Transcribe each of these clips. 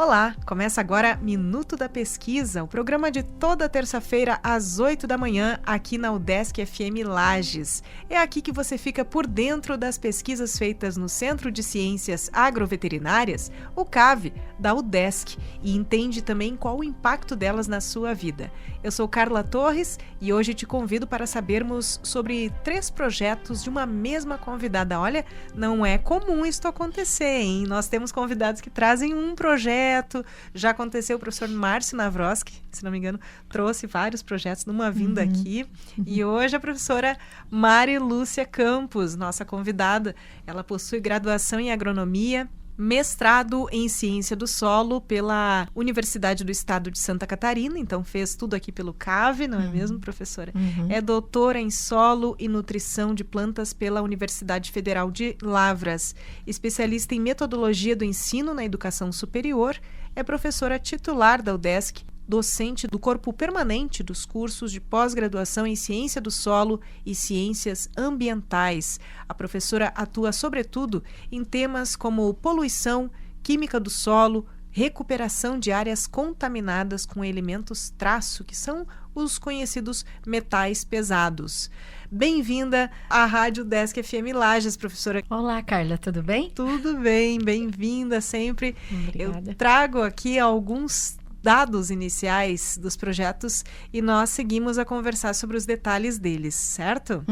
Olá, começa agora Minuto da Pesquisa, o programa de toda terça-feira às 8 da manhã aqui na UDESC FM Lages. É aqui que você fica por dentro das pesquisas feitas no Centro de Ciências Agroveterinárias, o CAV, da UDESC, e entende também qual o impacto delas na sua vida. Eu sou Carla Torres e hoje te convido para sabermos sobre 3 projetos de uma mesma convidada. Olha, não é comum isso acontecer, hein? Nós temos convidados que trazem um projeto. Já aconteceu, o professor Márcio Navrosky, se não me engano, trouxe vários projetos numa vinda aqui. E hoje a professora Mari Lúcia Campos, nossa convidada, ela possui graduação em agronomia, mestrado em ciência do solo pela Universidade do Estado de Santa Catarina, então fez tudo aqui pelo CAV, não é mesmo, professora? É doutora em solo e nutrição de plantas pela Universidade Federal de Lavras, especialista em metodologia do ensino na educação superior, é professora titular da UDESC, docente do corpo permanente dos cursos de pós-graduação em Ciência do Solo e Ciências Ambientais. A professora atua, sobretudo, em temas como poluição, química do solo, recuperação de áreas contaminadas com elementos traço, que são os conhecidos metais pesados. Bem-vinda à Rádio UDESC FM Lages, professora. Olá, Carla, tudo bem? Tudo bem, bem-vinda sempre. Obrigada. Eu trago aqui alguns dados iniciais dos projetos e nós seguimos a conversar sobre os detalhes deles, certo?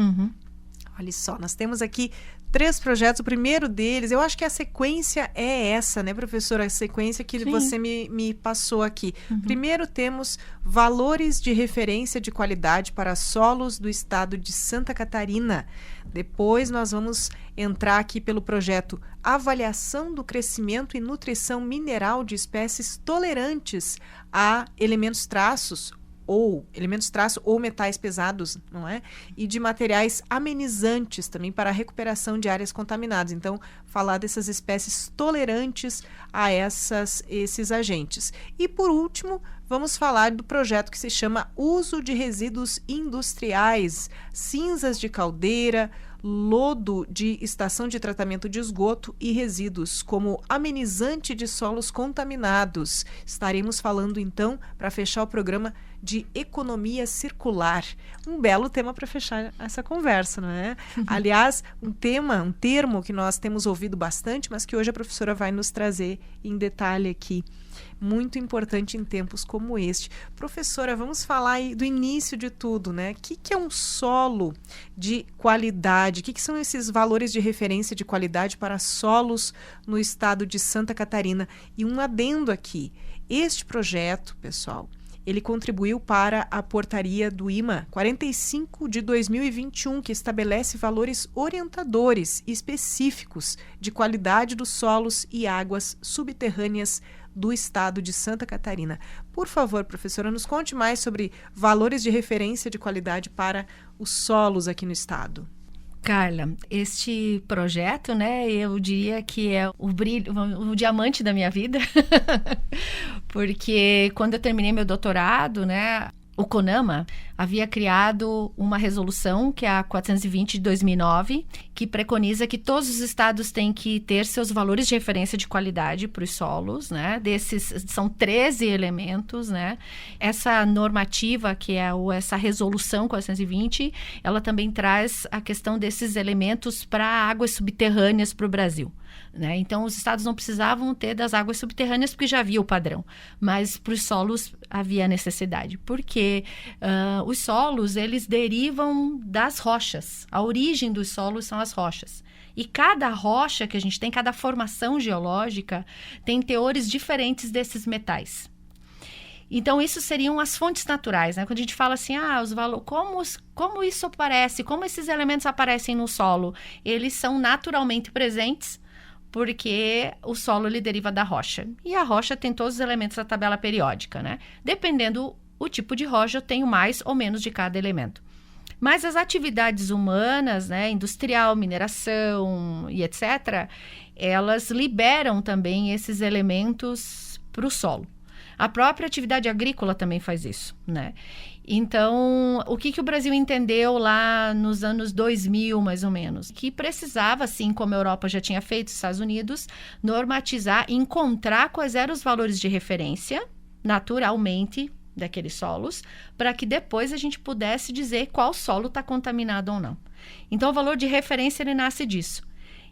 Olha só, nós temos aqui 3 projetos. O primeiro deles, eu acho que a sequência é essa, né, professora? A sequência que você me passou aqui. Primeiro temos valores de referência de qualidade para solos do estado de Santa Catarina. Depois nós vamos entrar aqui pelo projeto Avaliação do Crescimento e Nutrição Mineral de Espécies Tolerantes a elementos traço ou metais pesados, não é? E de materiais amenizantes também para a recuperação de áreas contaminadas. Então, falar dessas espécies tolerantes a esses agentes. E, por último, vamos falar do projeto que se chama Uso de Resíduos Industriais, cinzas de caldeira, lodo de estação de tratamento de esgoto e resíduos como amenizante de solos contaminados. Estaremos falando, então, para fechar o programa, de economia circular. Um belo tema para fechar essa conversa, não é? Aliás, um termo que nós temos ouvido bastante, mas que hoje a professora vai nos trazer em detalhe aqui. Muito importante em tempos como este. Professora, vamos falar aí do início de tudo, né? O que é um solo de qualidade? O que são esses valores de referência de qualidade para solos no estado de Santa Catarina? E um adendo aqui. Este projeto, pessoal, ele contribuiu para a portaria do IMA 45 de 2021, que estabelece valores orientadores específicos de qualidade dos solos e águas subterrâneas do estado de Santa Catarina. Por favor, professora, nos conte mais sobre valores de referência de qualidade para os solos aqui no estado. Carla, este projeto, né, eu diria que é o diamante da minha vida, porque quando eu terminei meu doutorado, né, o CONAMA havia criado uma resolução, que é a 420 de 2009, que preconiza que todos os estados têm que ter seus valores de referência de qualidade para os solos, né? Desses são 13 elementos, né? Essa normativa, que é essa resolução 420, ela também traz a questão desses elementos para águas subterrâneas para o Brasil, né? Então, os estados não precisavam ter das águas subterrâneas porque já havia o padrão, mas para os solos havia necessidade, porque os solos, eles derivam das rochas. A origem dos solos são as rochas. E cada rocha que a gente tem, cada formação geológica, tem teores diferentes desses metais. Então, isso seriam as fontes naturais, né? Quando a gente fala assim, os valores, como isso aparece, como esses elementos aparecem no solo? Eles são naturalmente presentes, porque o solo ele deriva da rocha. E a rocha tem todos os elementos da tabela periódica, né? Dependendo o tipo de rocha, eu tenho mais ou menos de cada elemento. Mas as atividades humanas, né, industrial, mineração e etc., elas liberam também esses elementos para o solo. A própria atividade agrícola também faz isso, né? Então, o que o Brasil entendeu lá nos anos 2000, mais ou menos? Que precisava, assim como a Europa já tinha feito, os Estados Unidos, normatizar, encontrar quais eram os valores de referência, naturalmente, daqueles solos, para que depois a gente pudesse dizer qual solo está contaminado ou não. Então, o valor de referência, ele nasce disso.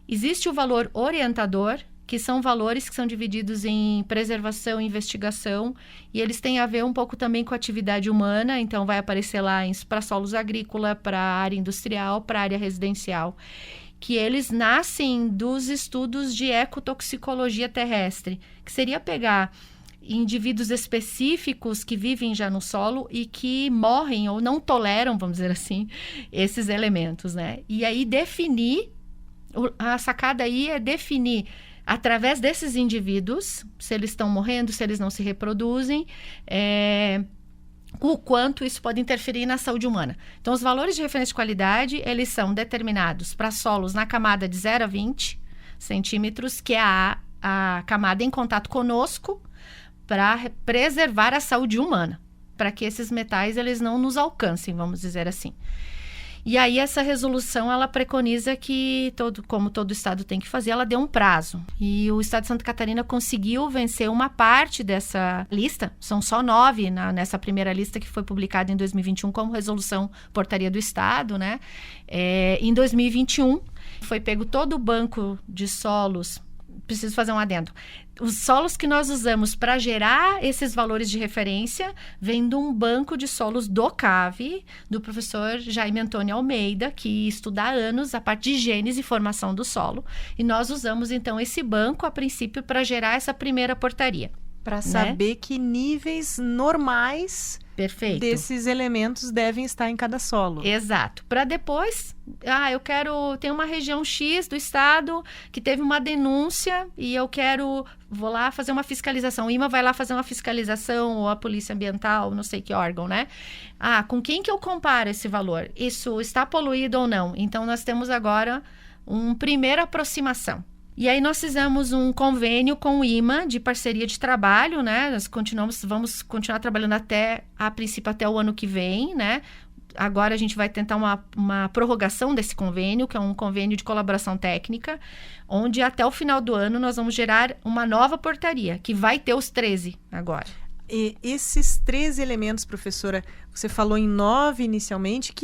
Existe o valor orientador, que são valores que são divididos em preservação e investigação, e eles têm a ver um pouco também com a atividade humana, então vai aparecer lá para solos agrícola, para área industrial, para área residencial, que eles nascem dos estudos de ecotoxicologia terrestre, que seria pegar indivíduos específicos que vivem já no solo e que morrem ou não toleram, vamos dizer assim, esses elementos, né? E aí definir, a sacada aí é definir através desses indivíduos, se eles estão morrendo, se eles não se reproduzem, o quanto isso pode interferir na saúde humana. Então, os valores de referência de qualidade, eles são determinados para solos na camada de 0 a 20 centímetros, que é a camada em contato conosco, para preservar a saúde humana, para que esses metais eles não nos alcancem, vamos dizer assim. E aí essa resolução, ela preconiza que, como todo estado tem que fazer, ela deu um prazo. E o estado de Santa Catarina conseguiu vencer uma parte dessa lista, são só 9 nessa primeira lista que foi publicada em 2021 como resolução portaria do estado, né? Em 2021, foi pego todo o banco de solos. Preciso fazer um adendo. Os solos que nós usamos para gerar esses valores de referência vêm de um banco de solos do CAV, do professor Jaime Antônio Almeida, que estuda há anos a parte de gênese e formação do solo. E nós usamos, então, esse banco, a princípio, para gerar essa primeira portaria. Para saber que níveis normais desses elementos devem estar em cada solo. Exato. Para depois, tem uma região X do estado que teve uma denúncia e vou lá fazer uma fiscalização. O IMA vai lá fazer uma fiscalização, ou a Polícia Ambiental, não sei que órgão, né? Com quem que eu comparo esse valor? Isso está poluído ou não? Então, nós temos agora uma primeira aproximação. E aí nós fizemos um convênio com o IMA de parceria de trabalho, né? Nós vamos continuar trabalhando a princípio até o ano que vem, né? Agora a gente vai tentar uma prorrogação desse convênio, que é um convênio de colaboração técnica, onde até o final do ano nós vamos gerar uma nova portaria, que vai ter os 13 agora. E esses 13 elementos, professora, você falou em 9 inicialmente,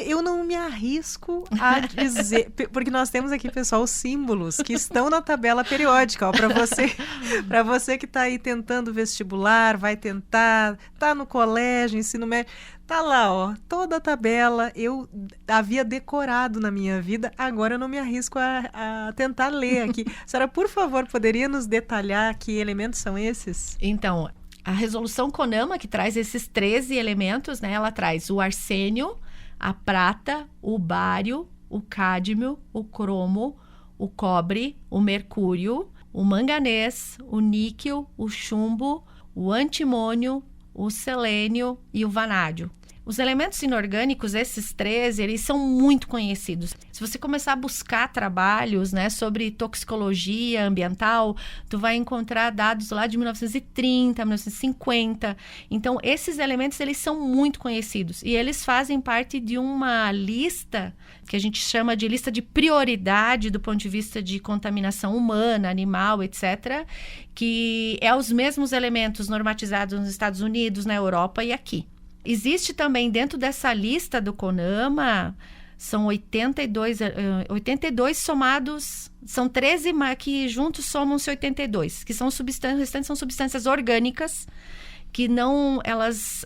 eu não me arrisco a dizer, porque nós temos aqui, pessoal, os símbolos que estão na tabela periódica, para você que está aí tentando vestibular, vai tentar, está no colégio, ensino médio, tá lá, toda a tabela, eu havia decorado na minha vida, agora eu não me arrisco a tentar ler aqui. A senhora, por favor, poderia nos detalhar que elementos são esses? Então, a resolução CONAMA, que traz esses 13 elementos, né? Ela traz o arsênio, a prata, o bário, o cádmio, o cromo, o cobre, o mercúrio, o manganês, o níquel, o chumbo, o antimônio, o selênio e o vanádio. Os elementos inorgânicos, esses 13, eles são muito conhecidos. Se você começar a buscar trabalhos, né, sobre toxicologia ambiental, tu vai encontrar dados lá de 1930, 1950. Então, esses elementos, eles são muito conhecidos. E eles fazem parte de uma lista que a gente chama de lista de prioridade do ponto de vista de contaminação humana, animal, etc., que é os mesmos elementos normatizados nos Estados Unidos, na Europa e aqui. Existe também dentro dessa lista do CONAMA, são 82 somados, são 13 que juntos somam-se 82, que são substâncias, restantes são substâncias orgânicas, que elas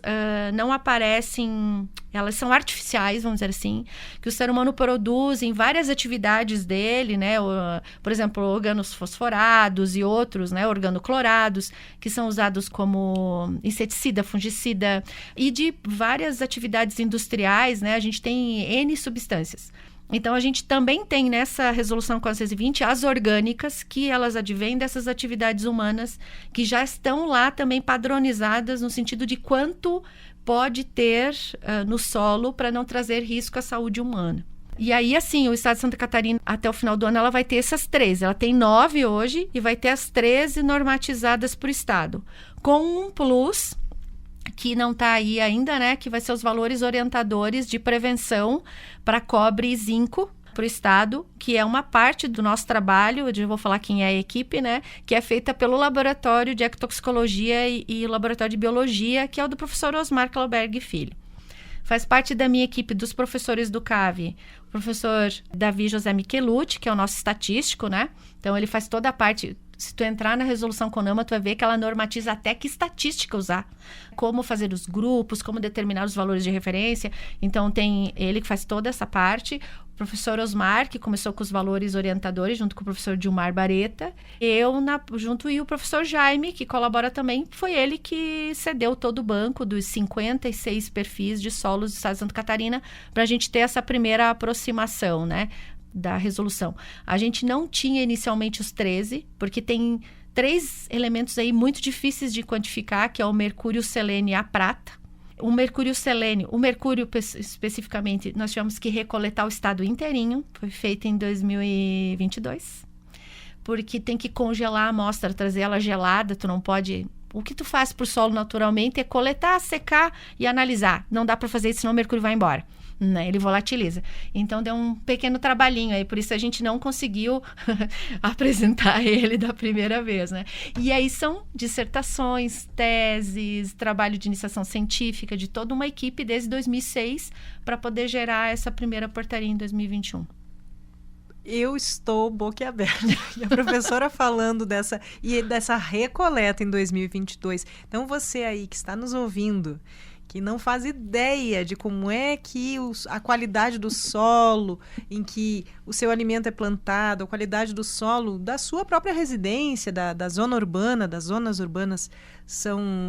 não aparecem, elas são artificiais, vamos dizer assim, que o ser humano produz em várias atividades dele, né? Por exemplo, organos fosforados e outros, né? Organoclorados, que são usados como inseticida, fungicida, e de várias atividades industriais, né? A gente tem N substâncias. Então, a gente também tem nessa resolução 420 as orgânicas, que elas advêm dessas atividades humanas, que já estão lá também padronizadas no sentido de quanto pode ter no solo para não trazer risco à saúde humana. E aí, assim, o estado de Santa Catarina, até o final do ano, ela vai ter essas 13. Ela tem 9 hoje e vai ter as 13 normatizadas por estado. Com um plus, que não está aí ainda, né? Que vai ser os valores orientadores de prevenção para cobre e zinco para o estado, que é uma parte do nosso trabalho, eu vou falar quem é a equipe, né? Que é feita pelo Laboratório de Ectotoxicologia e Laboratório de Biologia, que é o do professor Osmar Clauberg Filho. Faz parte da minha equipe dos professores do CAV, o professor Davi José Michelucci, que é o nosso estatístico, né? Então, ele faz toda a parte... Se tu entrar na resolução CONAMA, tu vai ver que ela normatiza até que estatística usar. Como fazer os grupos, como determinar os valores de referência. Então, tem ele que faz toda essa parte. O professor Osmar, que começou com os valores orientadores, junto com o professor Dilmar Bareta. Junto, e o professor Jaime, que colabora também. Foi ele que cedeu todo o banco dos 56 perfis de solos do estado de Santa Catarina para a gente ter essa primeira aproximação, né? Da resolução. A gente não tinha inicialmente os 13, porque tem 3 elementos aí muito difíceis de quantificar, que é o mercúrio, o selênio e a prata. O mercúrio, especificamente, nós tivemos que recoletar o estado inteirinho, foi feito em 2022, porque tem que congelar a amostra, trazer ela gelada, tu não pode... O que tu faz para o solo naturalmente é coletar, secar e analisar. Não dá para fazer isso, senão o mercúrio vai embora. Né? Ele volatiliza. Então, deu um pequeno trabalhinho aí. Por isso, a gente não conseguiu apresentar ele da primeira vez, né? E aí, são dissertações, teses, trabalho de iniciação científica de toda uma equipe desde 2006 para poder gerar essa primeira portaria em 2021. Eu estou boquiaberta. E a professora falando dessa recoleta em 2022. Então, você aí que está nos ouvindo, que não faz ideia de como é que a qualidade do solo em que o seu alimento é plantado, a qualidade do solo da sua própria residência, da zona urbana, das zonas urbanas,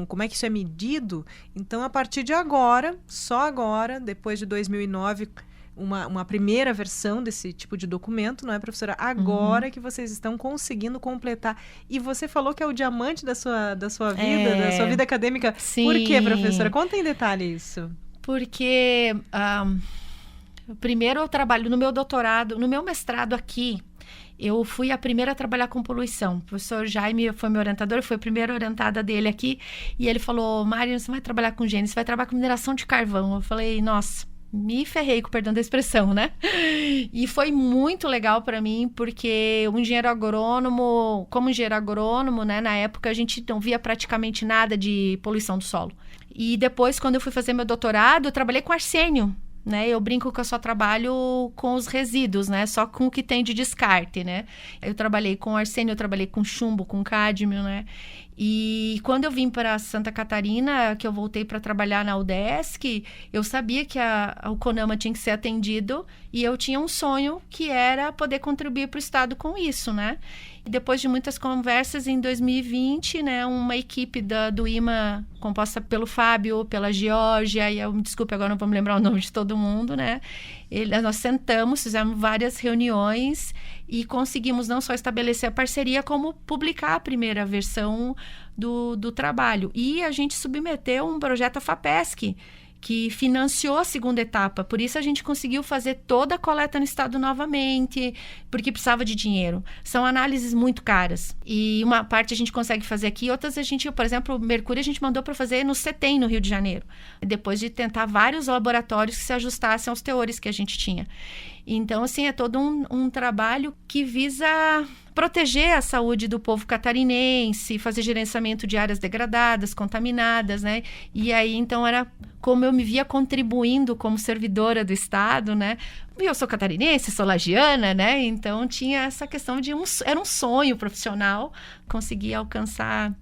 como é que isso é medido. Então, a partir de agora, só agora, depois de 2009... Uma primeira versão desse tipo de documento, não é, professora? Agora que vocês estão conseguindo completar. E você falou que é o diamante da sua vida, da sua vida acadêmica. Sim. Por quê, professora? Conta em detalhe isso. Porque, primeiro eu trabalho no meu doutorado, no meu mestrado aqui, eu fui a primeira a trabalhar com poluição. O professor Jaime foi meu orientador, foi a primeira orientada dele aqui. E ele falou, Mário, você vai trabalhar com gênese, você vai trabalhar com mineração de carvão. Eu falei, nossa... Me ferrei, com perdão da expressão, né? E foi muito legal para mim, porque como engenheiro agrônomo, né? Na época a gente não via praticamente nada de poluição do solo. E depois, quando eu fui fazer meu doutorado, eu trabalhei com arsênio, né? Eu brinco que eu só trabalho com os resíduos, né? Só com o que tem de descarte, né? Eu trabalhei com arsênio, eu trabalhei com chumbo, com cádmio, né? E quando eu vim para Santa Catarina, que eu voltei para trabalhar na UDESC, eu sabia que o CONAMA tinha que ser atendido e eu tinha um sonho que era poder contribuir para o estado com isso, né? E depois de muitas conversas, em 2020, né, uma equipe do IMA, composta pelo Fábio, pela Geórgia, e me desculpe, agora não vou me lembrar o nome de todo mundo, né? Nós sentamos, fizemos várias reuniões e conseguimos não só estabelecer a parceria, como publicar a primeira versão do trabalho. E a gente submeteu um projeto à FAPESC, que financiou a segunda etapa. Por isso a gente conseguiu fazer toda a coleta no estado novamente, porque precisava de dinheiro. São análises muito caras. E uma parte a gente consegue fazer aqui, outras a gente, por exemplo, mercúrio a gente mandou para fazer no CETEM, no Rio de Janeiro. Depois de tentar vários laboratórios que se ajustassem aos teores que a gente tinha. Então, assim, é todo um trabalho que visa proteger a saúde do povo catarinense, fazer gerenciamento de áreas degradadas, contaminadas, né? E aí, então, era como eu me via contribuindo como servidora do Estado, né? E eu sou catarinense, sou lagiana, né? Então, tinha essa questão era um sonho profissional conseguir alcançar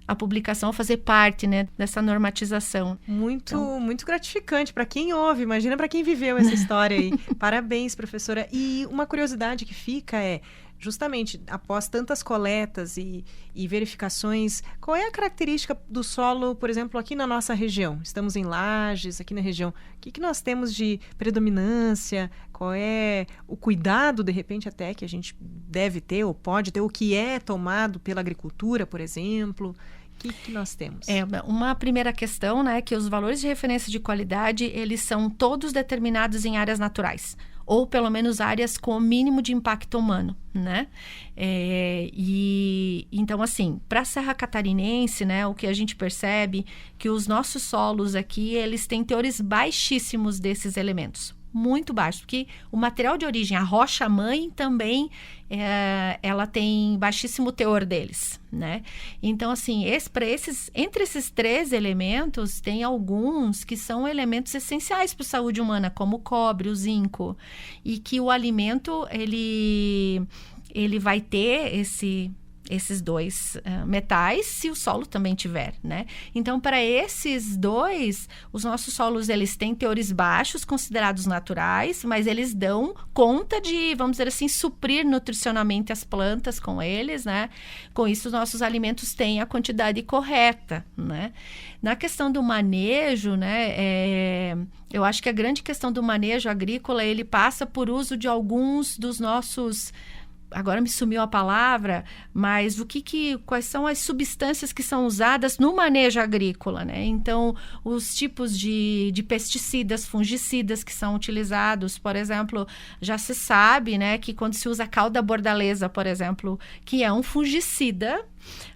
a publicação, fazer parte, né, dessa normatização. Muito gratificante para quem ouve, imagina para quem viveu essa história aí. Parabéns, professora. E uma curiosidade que fica é, justamente, após tantas coletas e verificações, qual é a característica do solo, por exemplo, aqui na nossa região? Estamos em Lages, aqui na região. O que nós temos de predominância? Qual é o cuidado, de repente, até que a gente deve ter ou pode ter? O que é tomado pela agricultura, por exemplo? O que nós temos? Uma primeira questão, né, que os valores de referência de qualidade, eles são todos determinados em áreas naturais. ou pelo menos áreas com mínimo de impacto humano, né? Então, assim, para a Serra Catarinense, né, o que a gente percebe que os nossos solos aqui, eles têm teores baixíssimos desses elementos, muito baixos, porque o material de origem, a rocha-mãe também, ela tem baixíssimo teor deles, né? Então, assim, entre esses 3 elementos, tem alguns que são elementos essenciais para a saúde humana, como o cobre, o zinco, e que o alimento, ele vai ter esses 2 metais, se o solo também tiver, né? Então, para esses 2, os nossos solos, eles têm teores baixos, considerados naturais, mas eles dão conta de, vamos dizer assim, suprir nutricionalmente as plantas com eles, né? Com isso, os nossos alimentos têm a quantidade correta, né? Na questão do manejo, né? Eu acho que a grande questão do manejo agrícola, ele passa por uso de alguns dos nossos... Agora me sumiu a palavra, mas quais são as substâncias que são usadas no manejo agrícola, né? Então, os tipos de pesticidas, fungicidas que são utilizados, por exemplo, já se sabe, né, que quando se usa cauda bordaleza, por exemplo, que é um fungicida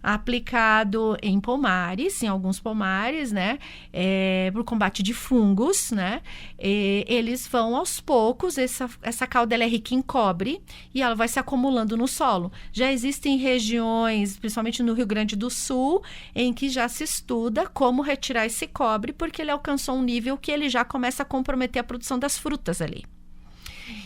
aplicado em pomares, em alguns pomares, né, para o combate de fungos, né, eles vão aos poucos, essa cauda ela é rica em cobre e ela vai se acumulando no solo. Já existem regiões, principalmente no Rio Grande do Sul, em que já se estuda como retirar esse cobre, porque ele alcançou um nível que ele já começa a comprometer a produção das frutas ali.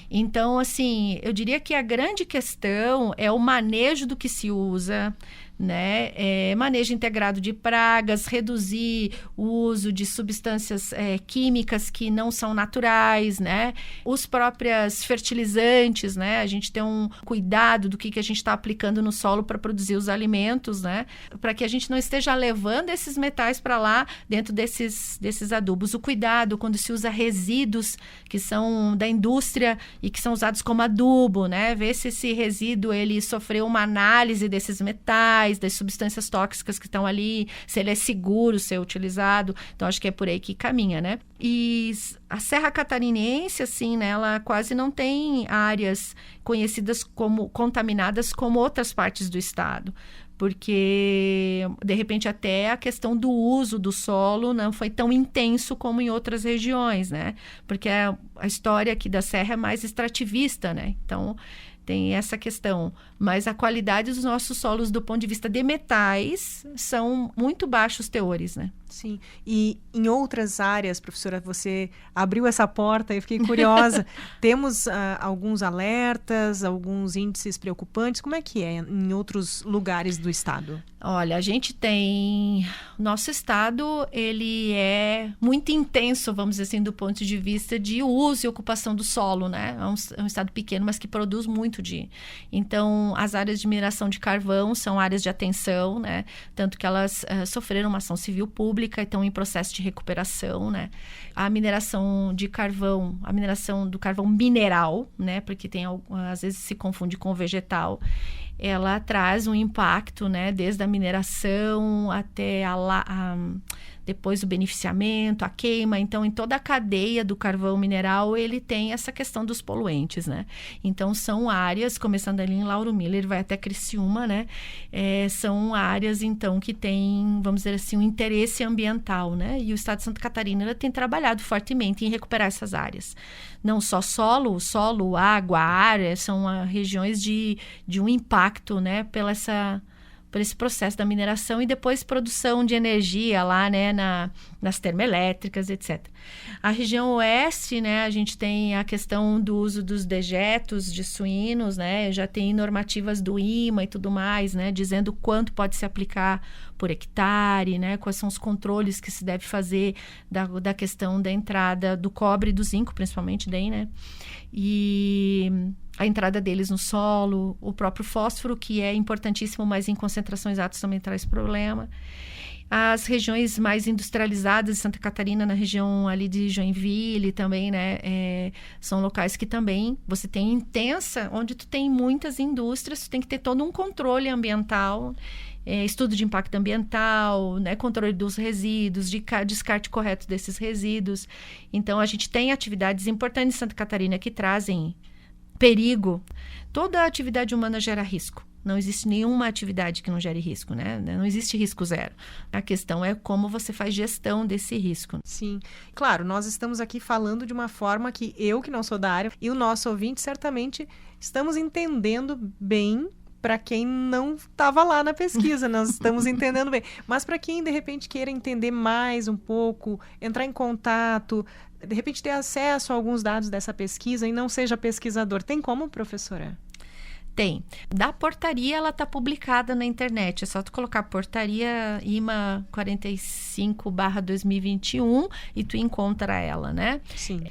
Então, assim, eu diria que a grande questão é o manejo do que se usa, né? Manejo integrado de pragas, reduzir o uso de substâncias químicas que não são naturais, né? Os próprios fertilizantes, né? A gente tem um cuidado do que a gente está aplicando no solo para produzir os alimentos, né? Para que a gente não esteja levando esses metais para lá dentro desses adubos. O cuidado quando se usa resíduos que são da indústria e que são usados como adubo, né? Ver se esse resíduo ele sofreu uma análise desses metais, das substâncias tóxicas que estão ali, se ele é seguro ser utilizado. Então, acho que é por aí que caminha, né? E a Serra Catarinense, assim, né, ela quase não tem áreas conhecidas como contaminadas como outras partes do estado, porque, de repente, até a questão do uso do solo não foi tão intenso como em outras regiões, né? Porque a história aqui da Serra é mais extrativista, né? Então, tem essa questão. Mas a qualidade dos nossos solos, do ponto de vista de metais, são muito baixos teores, né? Sim. E em outras áreas, professora, você abriu essa porta e eu fiquei curiosa. Temos alguns alertas, alguns índices preocupantes. Como é que é em outros lugares do estado? Olha, a gente tem... Nosso estado, ele é muito intenso, vamos dizer assim, do ponto de vista de uso e ocupação do solo, né? É um estado pequeno, mas que produz muito Então, as áreas de mineração de carvão são áreas de atenção, né? Tanto que elas sofreram uma ação civil pública e estão em processo de recuperação, né? A mineração de carvão, a mineração do carvão mineral, né? Porque às vezes se confunde com vegetal. Ela traz um impacto, né? Desde a mineração até depois o beneficiamento, a queima. Então, em toda a cadeia do carvão mineral, ele tem essa questão dos poluentes, né? Então, são áreas, começando ali em Lauro Miller, vai até Criciúma, né? São áreas, então, que têm, vamos dizer assim, um interesse ambiental, né? E o estado de Santa Catarina tem trabalhado fortemente em recuperar essas áreas. Não só solo, água, ar, são regiões de um impacto, né? Por esse processo da mineração e depois produção de energia lá, né, nas termoelétricas, etc. A região oeste, né, a gente tem a questão do uso dos dejetos de suínos, né, já tem normativas do IMA e tudo mais, né, dizendo quanto pode se aplicar por hectare, né, quais são os controles que se deve fazer da questão da entrada do cobre e do zinco, principalmente daí, né, e a entrada deles no solo, o próprio fósforo, que é importantíssimo, mas em concentrações altas também traz problema. As regiões mais industrializadas de Santa Catarina, na região ali de Joinville também, né? São locais que também você tem intensa, onde tu tem muitas indústrias, tu tem que ter todo um controle ambiental, estudo de impacto ambiental, né? Controle dos resíduos, descarte correto desses resíduos. Então, a gente tem atividades importantes em Santa Catarina que trazem perigo. Toda atividade humana gera risco. Não existe nenhuma atividade que não gere risco, né? Não existe risco zero. A questão é como você faz gestão desse risco. Sim. Claro, nós estamos aqui falando de uma forma que eu, que não sou da área, e o nosso ouvinte, certamente, estamos entendendo bem. Para quem não estava lá na pesquisa, nós estamos entendendo bem. Mas para quem, de repente, queira entender mais um pouco, entrar em contato, de repente ter acesso a alguns dados dessa pesquisa e não seja pesquisador, tem como, professora? Tem. Da portaria, ela está publicada na internet. É só tu colocar portaria IMA 45/2021 e tu encontra ela, né? Sim.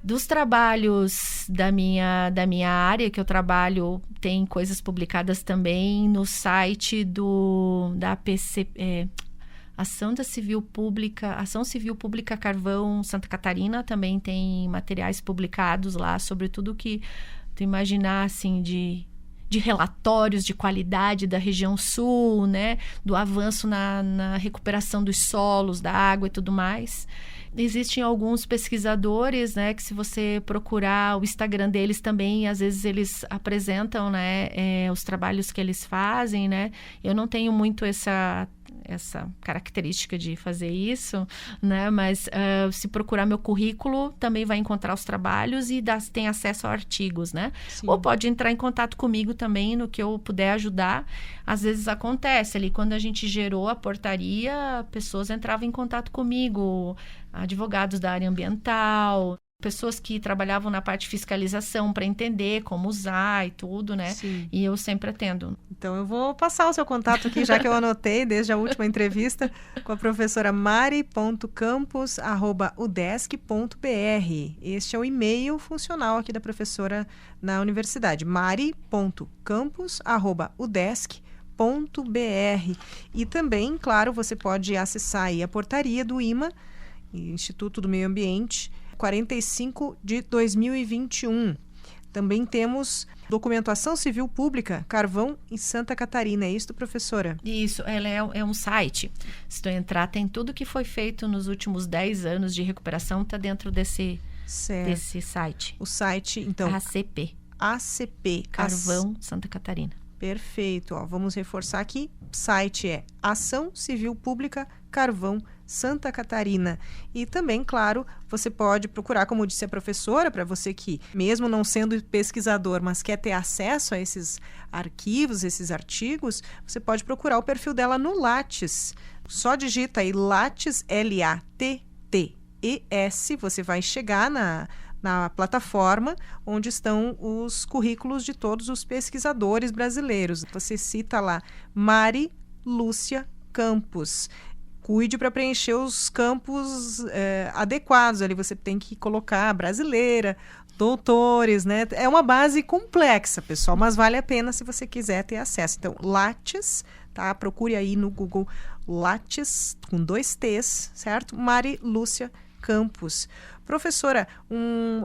Dos trabalhos da minha área, que eu trabalho, tem coisas publicadas também no site da APC, Ação Civil Pública Carvão Santa Catarina, também tem materiais publicados lá sobre tudo que tu imaginar, assim, de relatórios de qualidade da região sul, né? Do avanço na recuperação dos solos, da água e tudo mais. Existem alguns pesquisadores, né? Que se você procurar o Instagram deles também, às vezes eles apresentam, né? Os trabalhos que eles fazem, né? Eu não tenho muito essa característica de fazer isso, né? Mas se procurar meu currículo, também vai encontrar os trabalhos e tem acesso a artigos, né? Sim. Ou pode entrar em contato comigo também, no que eu puder ajudar. Às vezes acontece ali, quando a gente gerou a portaria, pessoas entravam em contato comigo, advogados da área ambiental, pessoas que trabalhavam na parte de fiscalização para entender como usar e tudo, né? Sim. E eu sempre atendo. Então, eu vou passar o seu contato aqui, já que eu anotei desde a última entrevista, com a professora mari.campos@udesc.br. Este é o e-mail funcional aqui da professora na universidade, mari.campos@udesc.br. E também, claro, você pode acessar aí a portaria do IMA, Instituto do Meio Ambiente, 45/2021. Também temos Documentação Civil Pública, Carvão em Santa Catarina. É isso, professora? Isso, ela é um site. Se tu entrar, tem tudo que foi feito nos últimos 10 anos de recuperação, está dentro desse site. O site, então... ACP. Carvão, Santa Catarina. Perfeito. Vamos reforçar aqui. O site é Ação Civil Pública, Carvão, Santa Catarina. E também, claro, você pode procurar, como disse a professora, para você que, mesmo não sendo pesquisador, mas quer ter acesso a esses arquivos, esses artigos, você pode procurar o perfil dela no Lattes. Só digita aí Lattes, LATTES, você vai chegar na plataforma onde estão os currículos de todos os pesquisadores brasileiros. Você cita lá Mari Lúcia Campos. Cuide para preencher os campos adequados. Ali você tem que colocar brasileira, doutores, né? É uma base complexa, pessoal, mas vale a pena se você quiser ter acesso. Então, Lattes, tá? Procure aí no Google Lattes, com 2 T's, certo? Mari Lúcia Campos. Professora,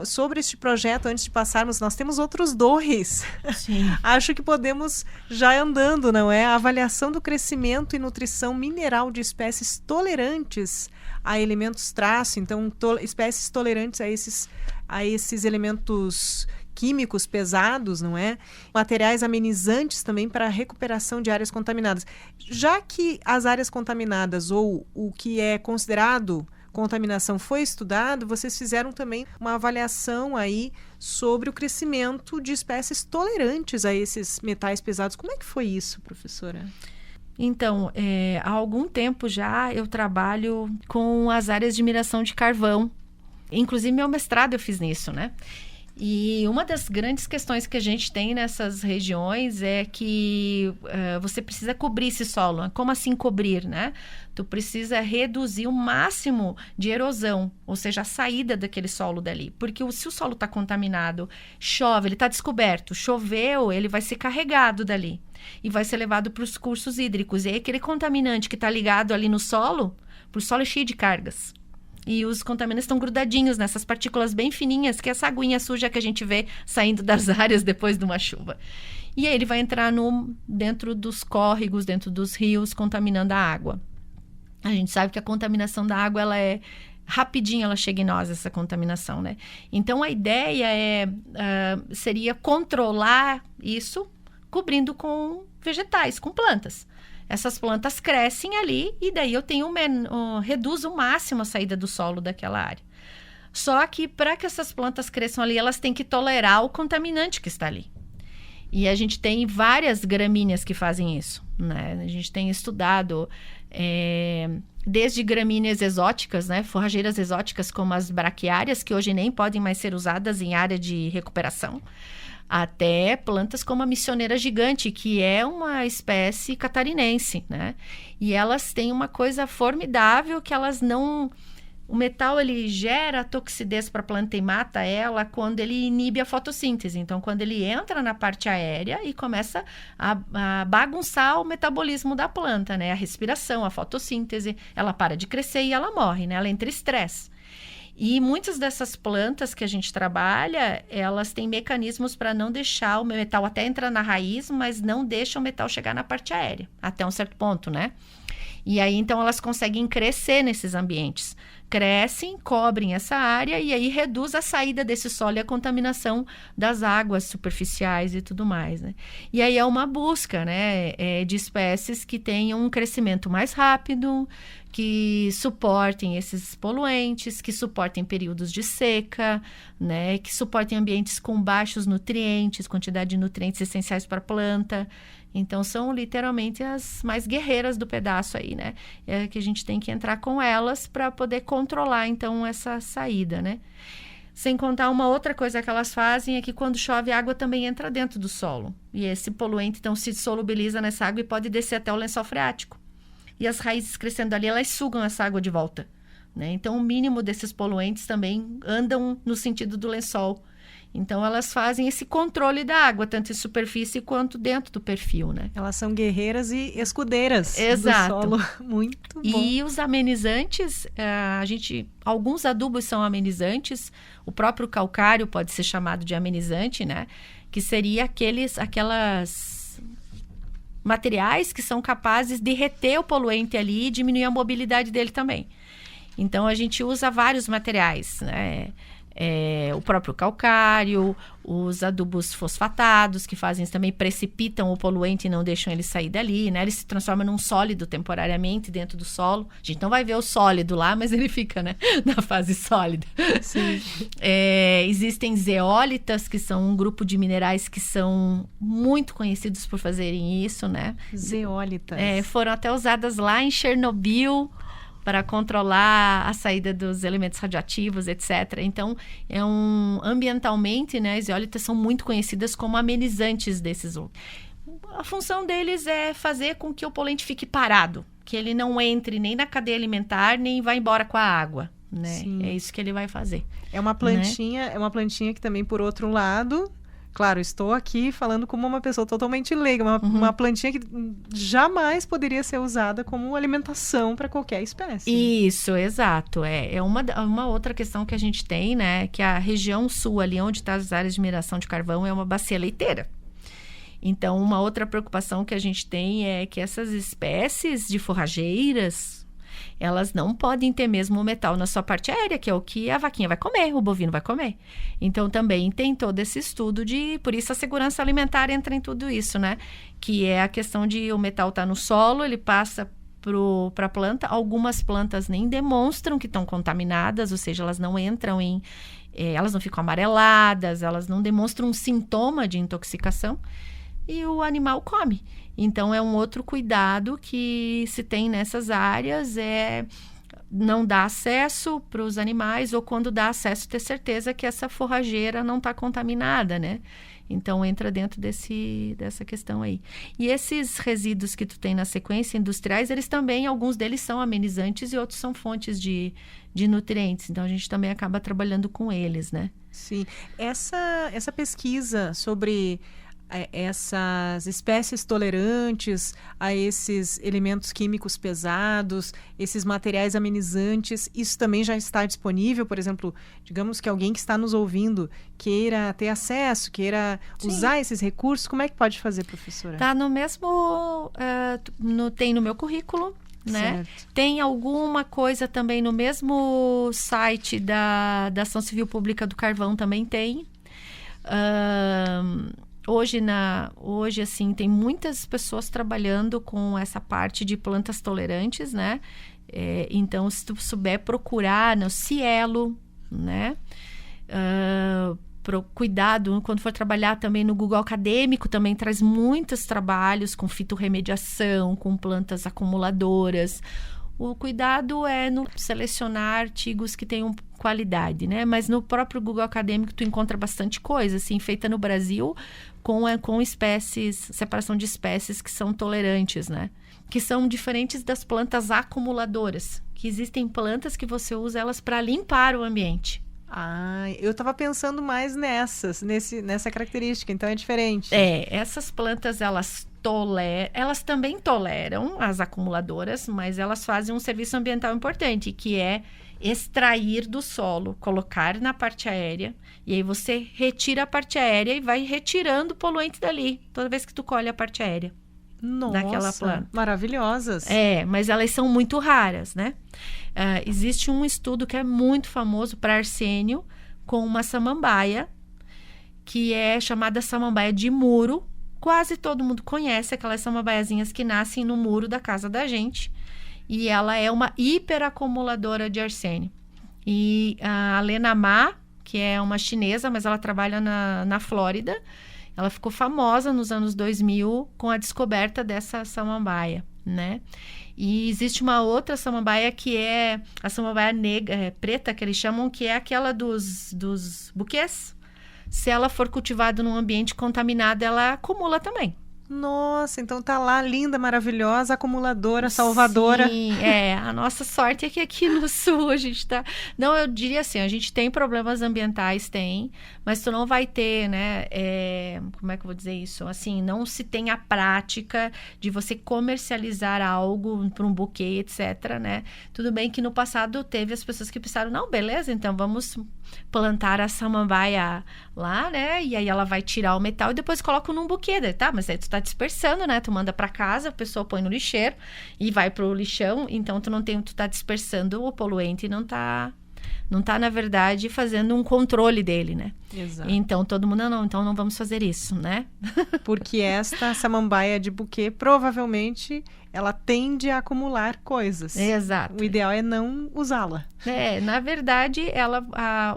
sobre este projeto, antes de passarmos, nós temos outros 2. Sim. Acho que podemos já andando, não é? A avaliação do crescimento e nutrição mineral de espécies tolerantes a elementos traço. Então, espécies tolerantes a esses elementos químicos pesados, não é? Materiais amenizantes também para a recuperação de áreas contaminadas. Já que as áreas contaminadas ou o que é considerado contaminação foi estudado, vocês fizeram também uma avaliação aí sobre o crescimento de espécies tolerantes a esses metais pesados. Como é que foi isso, professora? Então, há algum tempo já eu trabalho com as áreas de mineração de carvão. Inclusive, meu mestrado eu fiz nisso, né? E uma das grandes questões que a gente tem nessas regiões é que você precisa cobrir esse solo. Como assim cobrir, né? Tu precisa reduzir o máximo de erosão, ou seja, a saída daquele solo dali. Porque se o solo está contaminado, chove, ele está descoberto, choveu, ele vai ser carregado dali e vai ser levado para os cursos hídricos. E aí aquele contaminante que está ligado ali no solo, o solo é cheio de cargas. E os contaminantes estão grudadinhos nessas partículas bem fininhas, que é essa aguinha suja que a gente vê saindo das áreas depois de uma chuva. E aí ele vai entrar dentro dos córregos, dentro dos rios, contaminando a água. A gente sabe que a contaminação da água, ela é rapidinho, ela chega em nós, essa contaminação, né? Então, a ideia seria controlar isso cobrindo com vegetais, com plantas. Essas plantas crescem ali e daí eu reduzo o máximo a saída do solo daquela área. Só que para que essas plantas cresçam ali, elas têm que tolerar o contaminante que está ali. E a gente tem várias gramíneas que fazem isso, né? A gente tem estudado desde gramíneas exóticas, né? Forrageiras exóticas como as braquiárias, que hoje nem podem mais ser usadas em área de recuperação, até plantas como a missioneira gigante, que é uma espécie catarinense, né? E elas têm uma coisa formidável que elas não... O metal, ele gera toxidez para a planta e mata ela quando ele inibe a fotossíntese. Então, quando ele entra na parte aérea e começa a bagunçar o metabolismo da planta, né? A respiração, a fotossíntese, ela para de crescer e ela morre, né? Ela entra em estresse. E muitas dessas plantas que a gente trabalha, elas têm mecanismos para não deixar o metal até entrar na raiz, mas não deixa o metal chegar na parte aérea, até um certo ponto, né? E aí, então, elas conseguem crescer nesses ambientes. Crescem, cobrem essa área e aí reduz a saída desse solo e a contaminação das águas superficiais e tudo mais, né? E aí é uma busca, né, de espécies que tenham um crescimento mais rápido, que suportem esses poluentes, que suportem períodos de seca, né, que suportem ambientes com baixos nutrientes, quantidade de nutrientes essenciais para a planta. Então, são literalmente as mais guerreiras do pedaço aí, né? É que a gente tem que entrar com elas para poder controlar, então, essa saída, né? Sem contar uma outra coisa que elas fazem é que quando chove, a água também entra dentro do solo. E esse poluente, então, se solubiliza nessa água e pode descer até o lençol freático. E as raízes crescendo ali, elas sugam essa água de volta, né? Então, o mínimo desses poluentes também andam no sentido do lençol. Então, elas fazem esse controle da água, tanto em superfície quanto dentro do perfil, né? Elas são guerreiras e escudeiras. Exato. Do solo. Muito bom. E os amenizantes, alguns adubos são amenizantes, o próprio calcário pode ser chamado de amenizante, né? Que seria aquelas materiais que são capazes de reter o poluente ali e diminuir a mobilidade dele também. Então, a gente usa vários materiais, né? O próprio calcário, os adubos fosfatados, que também precipitam o poluente e não deixam ele sair dali, né? Ele se transforma num sólido temporariamente dentro do solo. A gente não vai ver o sólido lá, mas ele fica, né? Na fase sólida. Sim. Existem zeólitas, que são um grupo de minerais que são muito conhecidos por fazerem isso, né? Zeólitas. Foram até usadas lá em Chernobyl, para controlar a saída dos elementos radioativos, etc. Então, ambientalmente, né, as zeólitas são muito conhecidas como amenizantes desses. A função deles é fazer com que o poluente fique parado, que ele não entre nem na cadeia alimentar, nem vá embora com a água, né? Sim. É isso que ele vai fazer. É uma plantinha, né? É uma plantinha que também, por outro lado... Claro, estou aqui falando como uma pessoa totalmente leiga, uma plantinha que jamais poderia ser usada como alimentação para qualquer espécie. Isso, exato. É uma outra questão que a gente tem, né? Que a região sul, ali onde estão as áreas de mineração de carvão, é uma bacia leiteira. Então, uma outra preocupação que a gente tem é que essas espécies de forrageiras, elas não podem ter mesmo o metal na sua parte aérea, que é o que a vaquinha vai comer, o bovino vai comer. Então, também tem todo esse estudo por isso a segurança alimentar entra em tudo isso, né? Que é a questão de o metal estar no solo, ele passa para a planta. Algumas plantas nem demonstram que estão contaminadas, ou seja, elas não entram elas não ficam amareladas, elas não demonstram um sintoma de intoxicação. E o animal come. Então, é um outro cuidado que se tem nessas áreas, não dá acesso para os animais, ou quando dá acesso, ter certeza que essa forrageira não está contaminada, né? Então, entra dentro dessa questão aí. E esses resíduos que tu tem na sequência industriais, eles também, alguns deles são amenizantes e outros são fontes de nutrientes. Então, a gente também acaba trabalhando com eles, né? Sim. Essa pesquisa sobre essas espécies tolerantes a esses elementos químicos pesados, esses materiais amenizantes, isso também já está disponível? Por exemplo, digamos que alguém que está nos ouvindo queira ter acesso, queira usar esses recursos, como é que pode fazer, professora? Está no mesmo... tem no meu currículo, né? Certo. Tem alguma coisa também no mesmo site da Ação Civil Pública do Carvão, também tem. Hoje, assim, tem muitas pessoas trabalhando com essa parte de plantas tolerantes, né? Então, se tu souber procurar no Cielo, né? Cuidado, quando for trabalhar também no Google Acadêmico, também traz muitos trabalhos com fitorremediação, com plantas acumuladoras. O cuidado é no selecionar artigos que tenham qualidade, né? Mas no próprio Google Acadêmico tu encontra bastante coisa, assim, feita no Brasil com espécies, separação de espécies que são tolerantes, né? Que são diferentes das plantas acumuladoras, que existem plantas que você usa elas para limpar o ambiente. Eu estava pensando mais nessa característica, então é diferente. Essas plantas, elas também toleram as acumuladoras, mas elas fazem um serviço ambiental importante, que é extrair do solo, colocar na parte aérea, e aí você retira a parte aérea e vai retirando o poluente dali, toda vez que tu colhe a parte aérea. Daquela planta. Maravilhosas. Mas elas são muito raras, né? Existe um estudo que é muito famoso para arsênio com uma samambaia, que é chamada samambaia de muro. Quase todo mundo conhece aquelas samambaiazinhas que nascem no muro da casa da gente. E ela é uma hiperacumuladora de arsênio. E a Lena Ma, que é uma chinesa, mas ela trabalha na Flórida, ela ficou famosa nos anos 2000 com a descoberta dessa samambaia, né? E existe uma outra samambaia que é a samambaia preta, que eles chamam, que é aquela dos buquês. Se ela for cultivada num ambiente contaminado, ela acumula também. Nossa, então tá lá, linda, maravilhosa, acumuladora, salvadora. Sim, a nossa sorte é que aqui no sul a gente tá... Não, eu diria assim, a gente tem problemas ambientais, mas tu não vai ter, né, como é que eu vou dizer isso? Assim, não se tem a prática de você comercializar algo para um buquê, etc, né? Tudo bem que no passado teve as pessoas que pensaram, não, beleza, então vamos plantar a samambaia lá, né? E aí ela vai tirar o metal e depois coloca num buquê, tá? Mas aí tu tá dispersando, né? Tu manda para casa, a pessoa põe no lixeiro e vai pro lixão, então tu tá dispersando o poluente e não tá, na verdade, fazendo um controle dele, né? Exato. Então, todo mundo, então não vamos fazer isso, né? Porque esta samambaia de buquê, provavelmente, ela tende a acumular coisas. Exato. O ideal é não usá-la. Na verdade,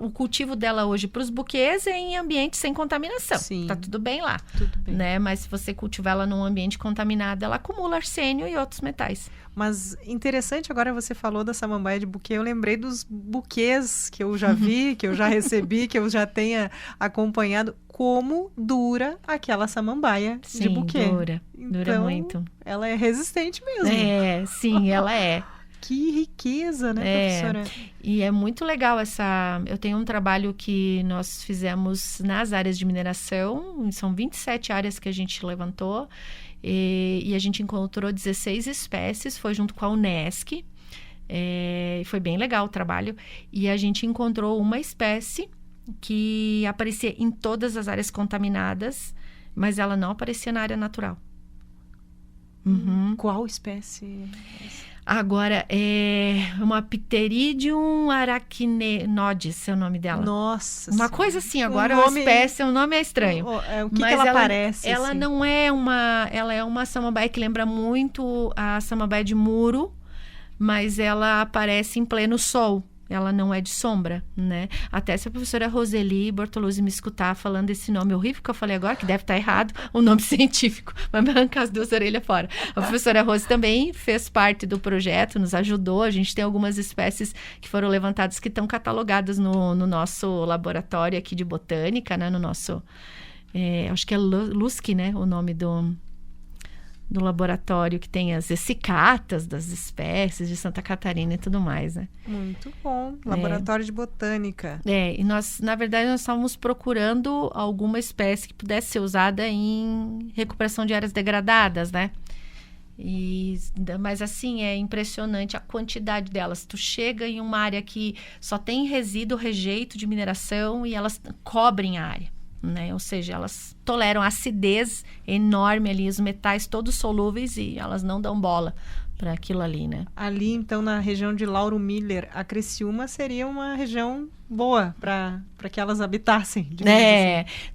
o cultivo dela hoje para os buquês é em ambiente sem contaminação. Sim. Tá tudo bem lá. Tudo bem. Né? Mas se você cultivar ela num ambiente contaminado, ela acumula arsênio e outros metais. Mas interessante, agora você falou da samambaia de buquê, eu lembrei dos buquês que eu já vi, que eu já recebi, que eu já tenha acompanhado. Como dura aquela samambaia de buquê. Dura então, muito. Ela é resistente mesmo. Sim, ela é. Que riqueza, né, professora? E é muito legal eu tenho um trabalho que nós fizemos nas áreas de mineração, são 27 áreas que a gente levantou, e a gente encontrou 16 espécies, foi junto com a Unesc, foi bem legal o trabalho, e a gente encontrou uma espécie que aparecia em todas as áreas contaminadas, mas ela não aparecia na área natural. Qual espécie? Agora, é uma Pteridium arachnenoides, é o nome dela. Nossa. Uma coisa assim, agora a espécie, o nome é estranho. O que ela parece? Ela assim? não é ela é uma samambaia que lembra muito a samambaia de muro, mas ela aparece em pleno sol. ela não é de sombra, né? Até se a professora Roseli Bortoluzzi me escutar falando esse nome horrível que eu falei agora, que deve estar errado, o nome científico, vai me arrancar as 2 orelhas fora. A professora Rose também fez parte do projeto, nos ajudou. A gente tem algumas espécies que foram levantadas que estão catalogadas no nosso laboratório aqui de botânica, né? No nosso, acho que é LUSC, né? O nome do laboratório, que tem as essicatas das espécies de Santa Catarina e tudo mais, né? Muito bom. Laboratório de botânica. E nós, na verdade, nós estávamos procurando alguma espécie que pudesse ser usada em recuperação de áreas degradadas, né? Mas assim, é impressionante a quantidade delas. Tu chega em uma área que só tem resíduo, rejeito de mineração e elas cobrem a área. Né? Ou seja, elas toleram acidez enorme ali, os metais todos solúveis e elas não dão bola para aquilo ali, né? Ali, então, na região de Lauro Miller, a Criciúma seria uma região boa para que elas habitassem. Assim.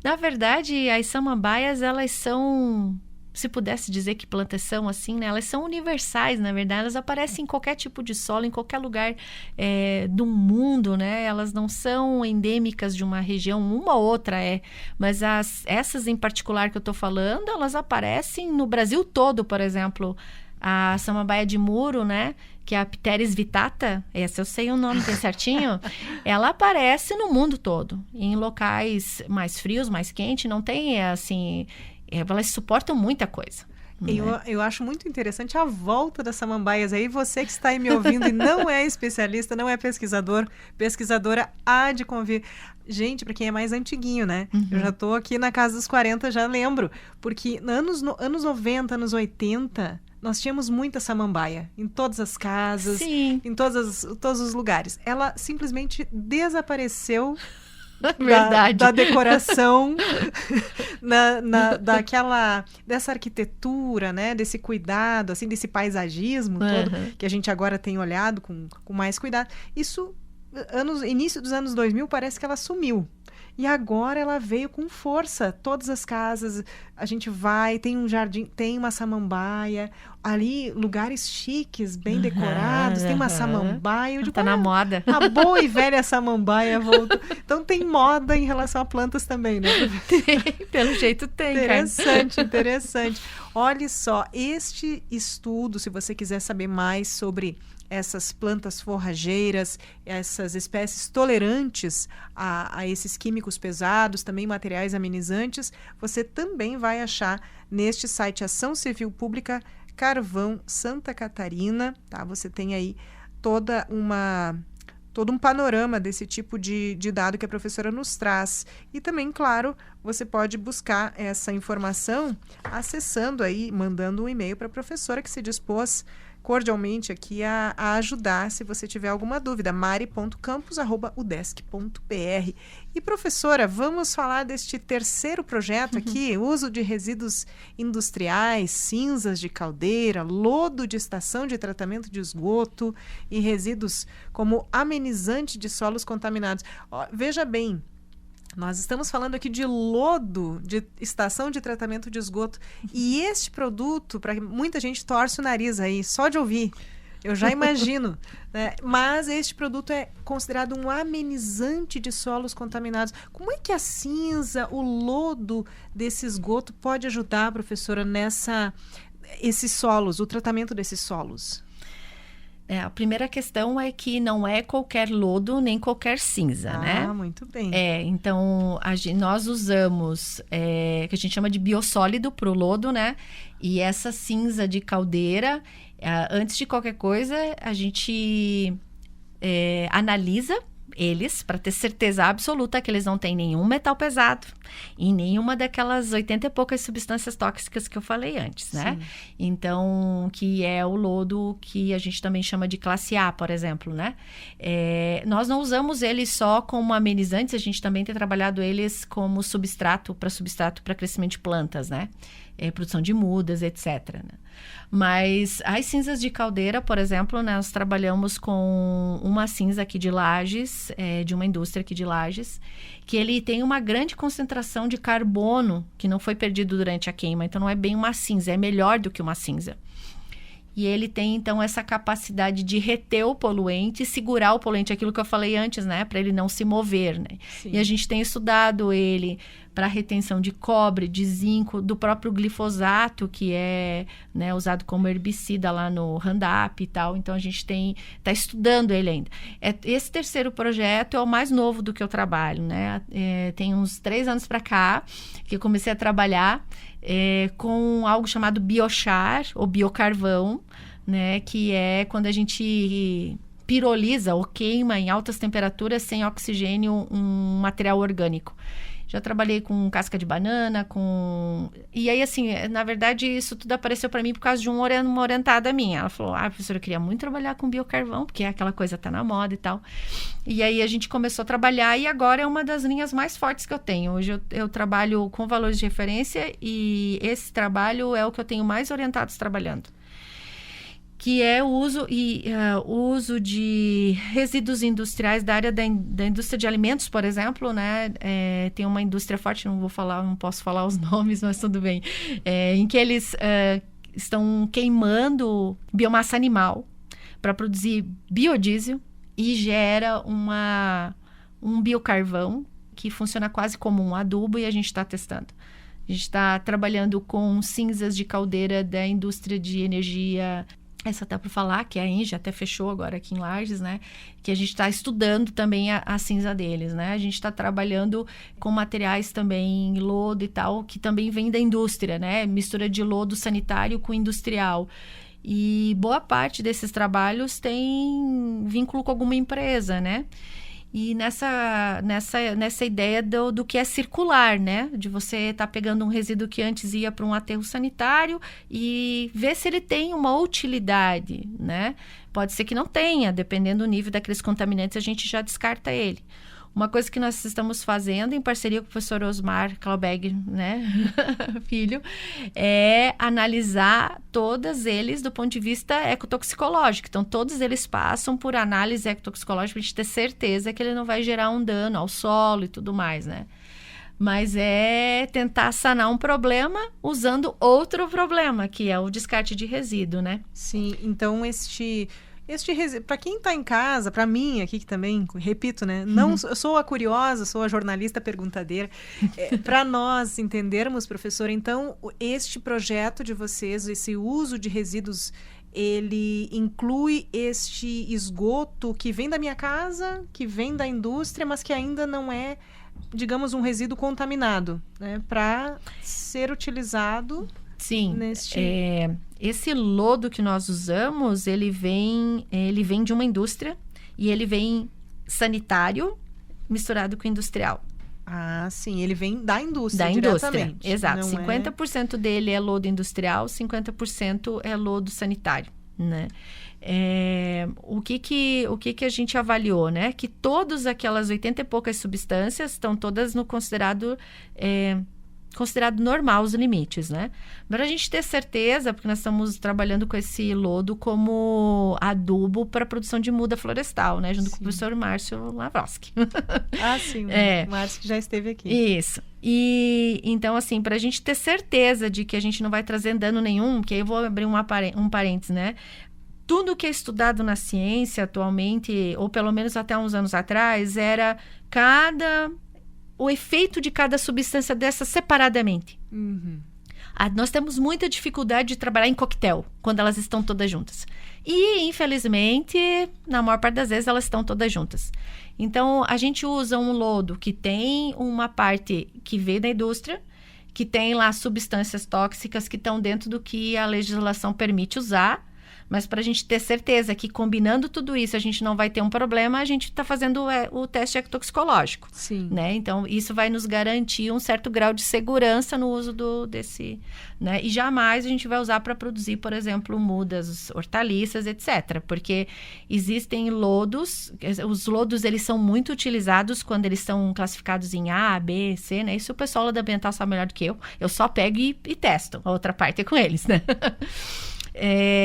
Na verdade, as samambaias, elas são... Se pudesse dizer que plantas são assim, né? Elas são universais, na verdade. Elas aparecem em qualquer tipo de solo, em qualquer lugar do mundo, né? Elas não são endêmicas de uma região, uma ou outra Mas essas em particular que eu tô falando, elas aparecem no Brasil todo, por exemplo. A samambaia de muro, né? Que é a Pteris vittata, essa eu sei o nome bem certinho, ela aparece no mundo todo. Em locais mais frios, mais quentes, não tem, assim... Elas suportam muita coisa. Eu acho muito interessante a volta das samambaias. Aí você que está aí me ouvindo e não é especialista, não é pesquisadora, há de convir. Gente, para quem é mais antiguinho, né? Uhum. Eu já estou aqui na casa dos 40, já lembro. Porque anos 90, anos 80, nós tínhamos muita samambaia em todas as casas, Sim. Em todos os lugares. Ela simplesmente desapareceu... Da decoração, dessa arquitetura, né? Desse cuidado, assim, desse paisagismo todo, que a gente agora tem olhado com mais cuidado. Isso, início dos anos 2000, parece que ela sumiu. E agora ela veio com força. Todas as casas, a gente vai, tem um jardim, tem uma samambaia. Ali, lugares chiques, bem decorados, tem uma samambaia. Tá na moda. A boa e velha samambaia voltou. Então tem moda em relação a plantas também, né? Tem, pelo jeito tem. Interessante. Olha só, este estudo, se você quiser saber mais sobre essas plantas forrageiras, essas espécies tolerantes a esses químicos pesados, também materiais amenizantes, você também vai achar neste site Ação Civil Pública Carvão Santa Catarina, tá? Você tem aí todo um panorama desse tipo de dado que a professora nos traz. E também, claro, você pode buscar essa informação acessando aí, mandando um e-mail para a professora que se dispôs cordialmente aqui a ajudar se você tiver alguma dúvida, mari.campos@udesc.br. E professora, vamos falar deste terceiro projeto aqui, uso de resíduos industriais, cinzas de caldeira, lodo de estação de tratamento de esgoto e resíduos como amenizante de solos contaminados. Veja bem, nós estamos falando aqui de lodo de estação de tratamento de esgoto. E este produto, para muita gente torce o nariz aí, só de ouvir. Eu já imagino. Né? Mas este produto é considerado um amenizante de solos contaminados. Como é que a cinza, o lodo desse esgoto pode ajudar, professora, esses solos, o tratamento desses solos? A primeira questão é que não é qualquer lodo nem qualquer cinza, né? Ah, muito bem. Então, nós usamos, que a gente chama de biossólido para o lodo, né? E essa cinza de caldeira, antes de qualquer coisa, a gente analisa eles para ter certeza absoluta que eles não têm nenhum metal pesado e nenhuma daquelas 80 e poucas substâncias tóxicas que eu falei antes, né? Sim. Então, que é o lodo que a gente também chama de classe A, por exemplo, né? Nós não usamos eles só como amenizantes, a gente também tem trabalhado eles como substrato para crescimento de plantas, né? Produção de mudas, etc. Né? Mas as cinzas de caldeira, por exemplo, nós trabalhamos com uma cinza aqui de Lages, de uma indústria aqui de Lages, que ele tem uma grande concentração de carbono que não foi perdido durante a queima. Então, não é bem uma cinza, é melhor do que uma cinza. e ele tem, então, essa capacidade de reter o poluente e segurar o poluente, aquilo que eu falei antes, né? Para ele não se mover, né? Sim. E a gente tem estudado ele para retenção de cobre, de zinco, do próprio glifosato, que é, né, usado como herbicida lá no Roundup e tal. Então, a gente está estudando ele ainda. Esse terceiro projeto é o mais novo do que eu trabalho, né? Tem uns 3 anos para cá que eu comecei a trabalhar com algo chamado biochar, ou biocarvão, né? Que é quando a gente piroliza ou queima em altas temperaturas, sem oxigênio, um material orgânico. Já trabalhei com casca de banana, E aí, assim, na verdade, isso tudo apareceu para mim por causa de uma orientada minha. Ela falou, professora, eu queria muito trabalhar com biocarvão, porque aquela coisa tá na moda e tal. E aí, a gente começou a trabalhar e agora é uma das linhas mais fortes que eu tenho. Hoje eu trabalho com valores de referência e esse trabalho é o que eu tenho mais orientados trabalhando. Que é o uso de resíduos industriais da área da indústria de alimentos, por exemplo, né? Tem uma indústria forte, não posso falar os nomes, mas tudo bem, em que eles estão queimando biomassa animal para produzir biodiesel e gera um biocarvão que funciona quase como um adubo e a gente está testando. A gente está trabalhando com cinzas de caldeira da indústria de energia. Essa dá para falar, que a Engie até fechou agora aqui em Lages, né? Que a gente está estudando também a cinza deles, né? A gente está trabalhando com materiais também, lodo e tal, que também vem da indústria, né? Mistura de lodo sanitário com industrial. E boa parte desses trabalhos tem vínculo com alguma empresa, né? E nessa ideia do que é circular, né? De você estar pegando um resíduo que antes ia para um aterro sanitário e ver se ele tem uma utilidade, né? Pode ser que não tenha, dependendo do nível daqueles contaminantes, a gente já descarta ele. Uma coisa que nós estamos fazendo em parceria com o professor Osmar Claubeg, né, filho, é analisar todos eles do ponto de vista ecotoxicológico. Então, todos eles passam por análise ecotoxicológica para a gente ter certeza que ele não vai gerar um dano ao solo e tudo mais, né? Mas é tentar sanar um problema usando outro problema, que é o descarte de resíduo, né? Sim, então para quem está em casa, para mim aqui que também, repito, né? Não, eu sou a curiosa, sou a jornalista perguntadeira. Para nós entendermos, professor, então, este projeto de vocês, esse uso de resíduos, ele inclui este esgoto que vem da minha casa, que vem da indústria, mas que ainda não é, digamos, um resíduo contaminado, né? Para ser utilizado. Sim, esse lodo que nós usamos, ele vem de uma indústria e ele vem sanitário misturado com industrial. Ah, sim, ele vem da indústria. Da indústria, exato. Não 50% dele é lodo industrial, 50% é lodo sanitário, né? O que a gente avaliou, né? Que todas aquelas 80 e poucas substâncias estão todas no considerado normal os limites, né? Para a gente ter certeza, porque nós estamos trabalhando com esse lodo como adubo para a produção de muda florestal, né? Junto com o professor Márcio Lavroski. Sim, o Márcio que já esteve aqui. Isso. E então, assim, para a gente ter certeza de que a gente não vai trazer dano nenhum, que aí eu vou abrir um parênteses, né? Tudo que é estudado na ciência atualmente, ou pelo menos até uns anos atrás, era o efeito de cada substância dessa separadamente. Uhum. Nós temos muita dificuldade de trabalhar em coquetel, quando elas estão todas juntas. E, infelizmente, na maior parte das vezes, elas estão todas juntas. Então, a gente usa um lodo que tem uma parte que veio da indústria, que tem lá substâncias tóxicas que estão dentro do que a legislação permite usar. Mas para a gente ter certeza que combinando tudo isso a gente não vai ter um problema, a gente está fazendo o teste ecotoxicológico. Sim. Né? Então, isso vai nos garantir um certo grau de segurança no uso desse... Né? E jamais a gente vai usar para produzir, por exemplo, mudas, hortaliças, etc. Porque existem lodos, os lodos eles são muito utilizados quando eles são classificados em A, B, C, né? Isso o pessoal da ambiental sabe melhor do que eu. Eu só pego e testo. A outra parte é com eles, né?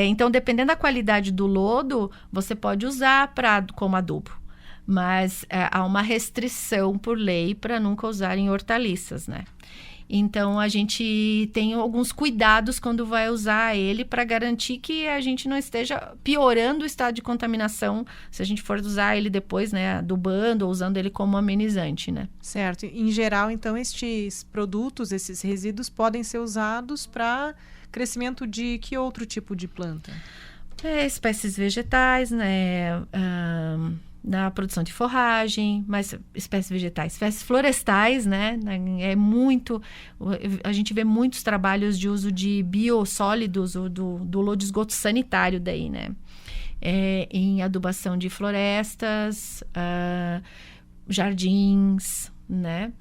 Então, dependendo da qualidade do lodo, você pode usar como adubo. Mas há uma restrição por lei para nunca usar em hortaliças, né? Então, a gente tem alguns cuidados quando vai usar ele para garantir que a gente não esteja piorando o estado de contaminação se a gente for usar ele depois, né, adubando ou usando ele como amenizante, né? Certo. Em geral, então, estes produtos, esses resíduos podem ser usados para crescimento de que outro tipo de planta? Espécies vegetais, né? Na produção de forragem, mas espécies vegetais, espécies florestais, né? A gente vê muitos trabalhos de uso de biossólidos ou do lodo de esgoto sanitário daí, né? Em adubação de florestas, jardins, né?